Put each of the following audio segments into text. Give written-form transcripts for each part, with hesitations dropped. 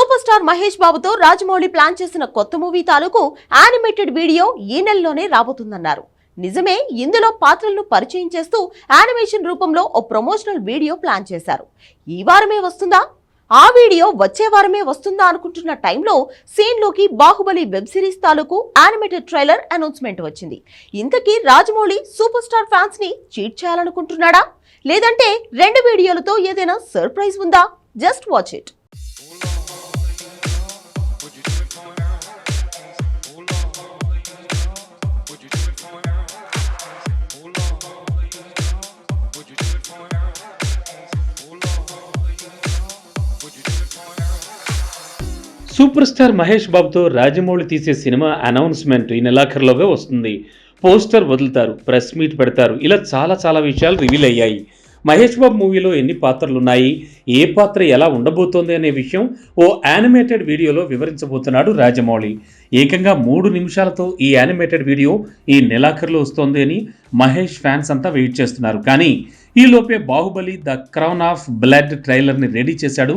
Super star Mahesh బాబుతో Rajamouli plan చేసిన కొత్త మూవీ తాలూకు యానిమేటెడ్ వీడియో ఈ నెలలోనే రాబోతుందన్నారు. నిజమే, ఇందులో పాత్రలను పరిచయం చేస్తూ యానిమేషన్ రూపంలో ఓ ప్రమోషనల్ వీడియో ప్లాన్ చేశారు. ఈ వారమే వస్తుందా, ఆ వీడియో వచ్చే వారమే వస్తుందా అనుకుంటున్న టైంలో సీన్లోకి బాహుబలి వెబ్ సిరీస్ తాలూకు యానిమేటెడ్ ట్రైలర్ అనౌన్స్మెంట్ వచ్చింది. ఇంతకీ రాజమౌళి సూపర్ స్టార్ ఫ్యాన్స్ ని చీట్ చేయాలనుకుంటున్నాడా, లేదంటే రెండు వీడియోలతో ఏదైనా సర్ప్రైజ్ ఉందా? Just watch it. Super star Mahesh బాబుతో రాజమౌళి తీసే సినిమా అనౌన్స్మెంట్ ఈ నెలాఖరులోగా వస్తుంది. పోస్టర్ వదులుతారు, ప్రెస్ మీట్ పెడతారు, ఇలా చాలా విషయాలు రివీల్ అయ్యాయి. మహేష్ బాబు మూవీలో ఎన్ని పాత్రలు ఉన్నాయి, ఏ పాత్ర ఎలా ఉండబోతోంది అనే విషయం ఓ యానిమేటెడ్ వీడియోలో వివరించబోతున్నాడు రాజమౌళి. ఏకంగా 3 నిమిషాలతో ఈ యానిమేటెడ్ వీడియో ఈ నెలాఖరులో వస్తోంది అని మహేష్ ఫ్యాన్స్ అంతా వెయిట్ చేస్తున్నారు. కానీ ఈలోపే Baahubali the crown of blood ట్రైలర్ని రెడీ చేశాడు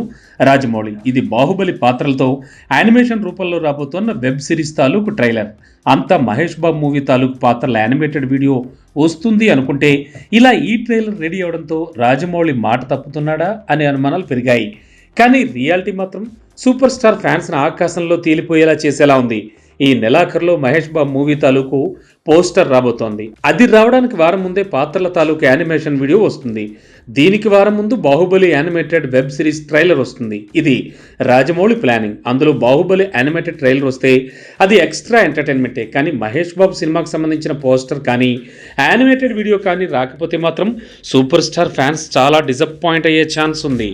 రాజమౌళి. ఇది బాహుబలి పాత్రలతో యానిమేషన్ రూపంలో రాబోతున్న వెబ్ సిరీస్ తాలూకు ట్రైలర్. అంతా మహేష్ బాబు మూవీ తాలూకు పాత్రల యానిమేటెడ్ వీడియో వస్తుంది అనుకుంటే ఇలా ఈ ట్రైలర్ రెడీ అవడంతో రాజమౌళి మాట తప్పుతున్నాడా అనే అనుమానాలు పెరిగాయి. కానీ రియాలిటీ మాత్రం సూపర్ స్టార్ ఫ్యాన్స్ని ఆకాశంలో తేలిపోయేలా చేసేలా ఉంది. ఈ నెలాఖరులో మహేష్ బాబు మూవీ తాలూకు పోస్టర్ రాబోతోంది. అది రావడానికి వారం ముందే పాత్రల తాలూకు యానిమేషన్ వీడియో వస్తుంది. దీనికి వారం ముందు Baahubali animated web series trailer వస్తుంది. ఇది రాజమౌళి ప్లానింగ్. అందులో బాహుబలి యానిమేటెడ్ ట్రైలర్ వస్తే అది ఎక్స్ట్రా ఎంటర్టైన్మెంటే. కానీ మహేష్ బాబు సినిమాకి సంబంధించిన పోస్టర్ కానీ యానిమేటెడ్ వీడియో కానీ రాకపోతే మాత్రం సూపర్ స్టార్ ఫ్యాన్స్ చాలా డిసప్పాయింట్ అయ్యే ఛాన్స్ ఉంది.